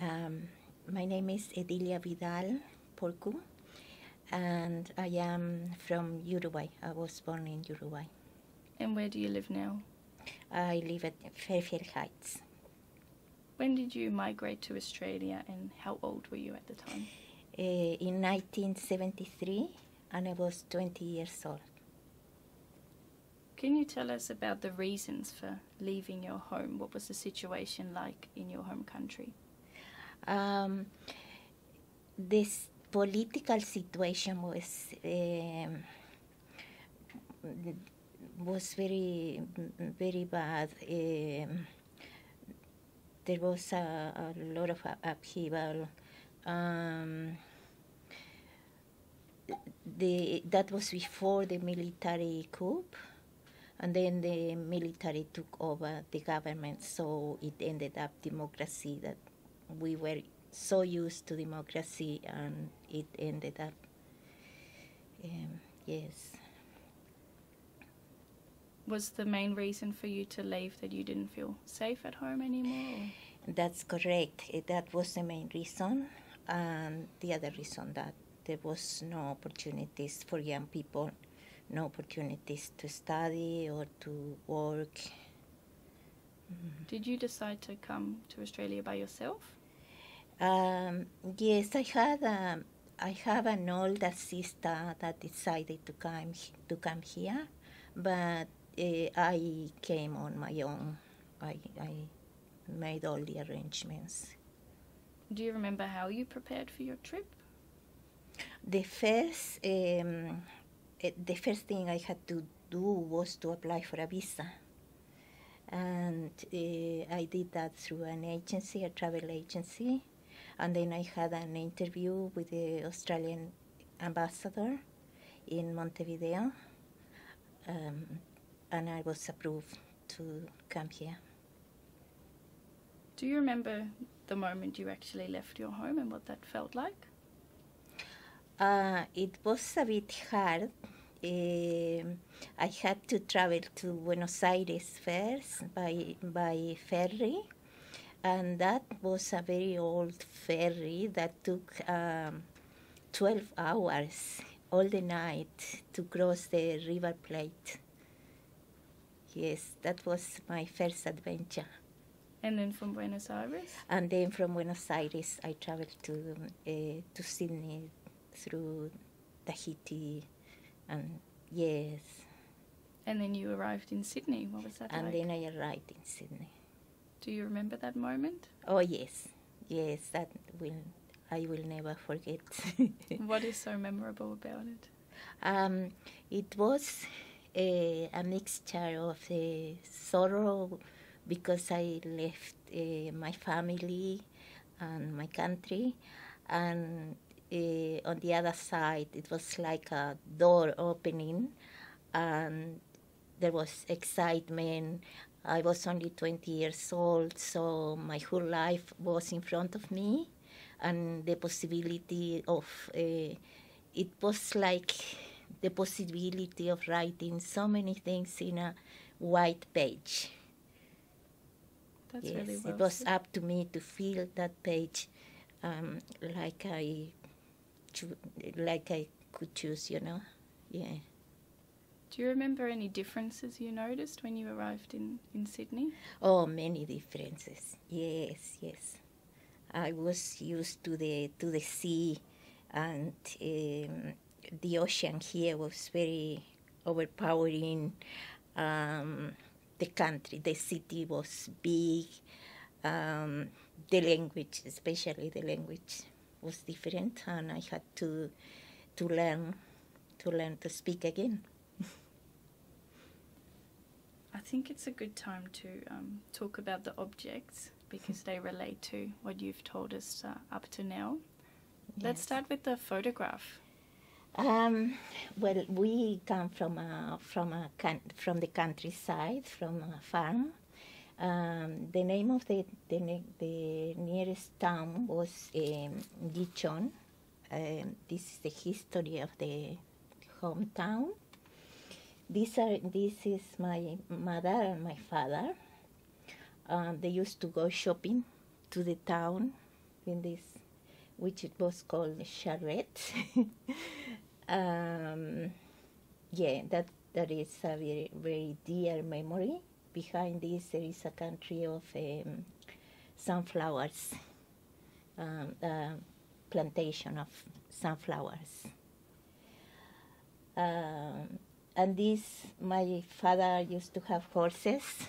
Um, my name is Edilia Porcu, and I am from Uruguay. I was born in Uruguay. And where do you live now? I live at Fairfield Heights. When did you migrate to Australia, and how old were you at the time? In 1973, and I was 20 years old. Can you tell us about the reasons for leaving your home? What was the situation like in your home country? This political situation was very, very bad. There was a lot of upheaval. That was before the military coup, and then the military took over the government, so it ended up democracy. That we were so used to democracy, and it ended up, yes. Was the main reason for you to leave that you didn't feel safe at home anymore? That's correct. That was the main reason, and the other reason that there was no opportunities for young people, no opportunities to study or to work. Did you decide to come to Australia by yourself? Yes, I have an older sister that decided to come here, but I came on my own. I made all the arrangements. Do you remember how you prepared for your trip? The first thing I had to do was to apply for a visa, and I did that through an agency, a travel agency, and then I had an interview with the Australian ambassador in Montevideo, and I was approved to come here. Do you remember the moment you actually left your home and what that felt like? It was a bit hard. I had to travel to Buenos Aires first by ferry, and that was a very old ferry that took 12 hours all the night to cross the River Plate. Yes, that was my first adventure. And then from Buenos Aires? And then from Buenos Aires, I traveled to Sydney through Tahiti, and yes. And then you arrived in Sydney. What was that like? And then I arrived in Sydney. Do you remember that moment? Oh yes, I will never forget. What is so memorable about it? It was a mixture of sorrow, because I left my family and my country, and on the other side it was like a door opening, and there was excitement. I was only 20 years old, so my whole life was in front of me, and the possibility of it was like the possibility of writing so many things in a white page. That's yes, really well it was said. up to me to fill that page like I could choose, Yeah. Do you remember any differences you noticed when you arrived in Sydney? Oh, many differences. Yes. I was used to the sea, and the ocean here was very overpowering. The city was big. The language, especially the language, was different, and I had to learn to speak again. I think it's a good time to talk about the objects, because they relate to what you've told us up to now. Yes. Let's start with the photograph. Well, we come from the countryside, from a farm. The name of the nearest town was Gichon. This is the history of the hometown. This is my mother and my father. They used to go shopping to the town in this, which it was called charrette. Yeah, that is a very, very dear memory. Behind this, there is a country of sunflowers, plantation of sunflowers. And this, my father used to have horses,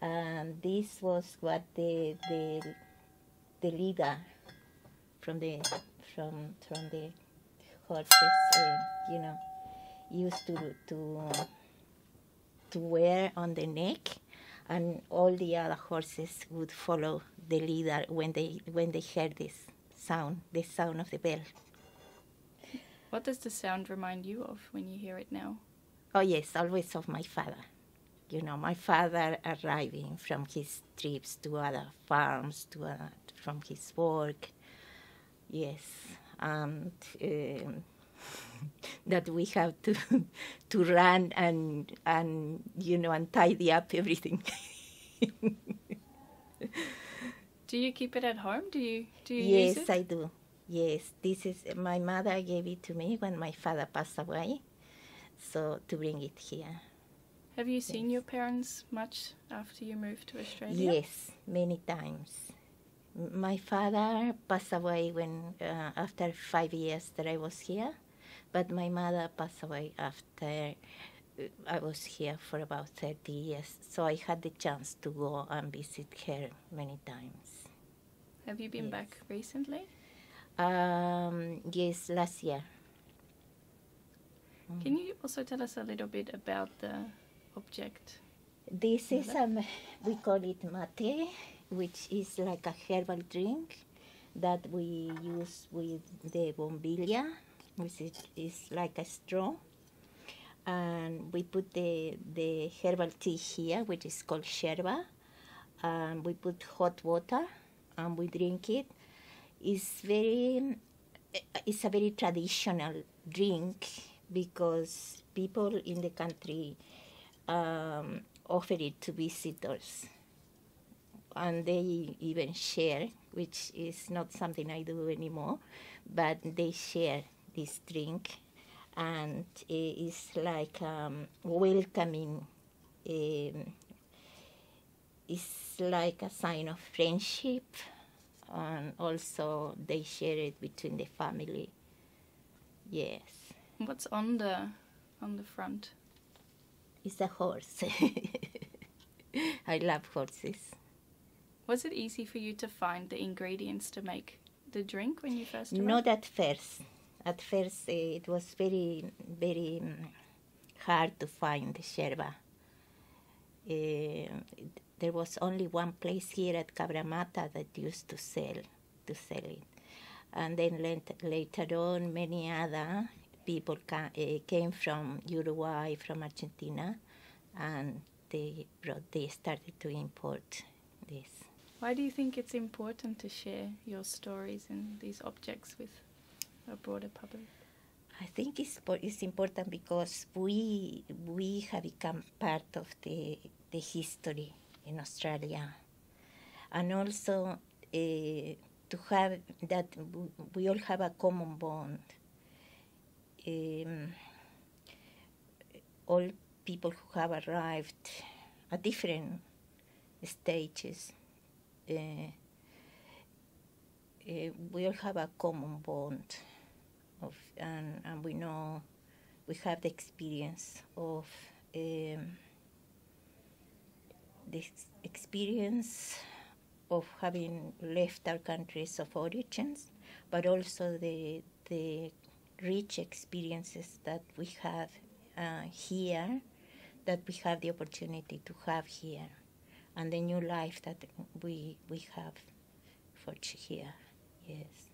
and this was what the leader from the horses, used to wear on the neck, and all the other horses would follow the leader when they heard this sound, the sound of the bell. What does the sound remind you of when you hear it now? Oh yes, always of my father. My father arriving from his trips to other farms, from his work. Yes, and that we have to run and tidy up everything. Do you keep it at home? Do you Yes, use it? I do. Yes, this is my mother gave it to me when my father passed away, so to bring it here. Have you seen your parents much after you moved to Australia? Yes, many times. My father passed away after 5 years that I was here, but my mother passed away after I was here for about 30 years, so I had the chance to go and visit her many times. Have you been back recently? Yes, last year. Can you also tell us a little bit about the object? This is we call it mate, which is like a herbal drink that we use with the bombilla, which is like a straw. And we put the herbal tea here, which is called sherba. And we put hot water and we drink it. It's a very traditional drink because people in the country offer it to visitors, and they even share, which is not something I do anymore, but they share this drink, and it's like welcoming. It's like a sign of friendship, and also they share it between the family. Yes. What's on the front? It's a horse. I love horses. Was it easy for you to find the ingredients to make the drink when you first arrived? Not at first. At first, it was very, very hard to find the sherba. There was only one place here at Cabramata that used to sell it. And then later on, many other people came from Uruguay, from Argentina, and they started to import this. Why do you think it's important to share your stories and these objects with a broader public? I think it's important because we have become part of the history in Australia, and also to have that we all have a common bond. All people who have arrived at different stages, we all have a common bond and we know we have the experience of having left our countries of origins, but also the rich experiences that we have here, that we have the opportunity to have here, and the new life that we have forged here. Yes.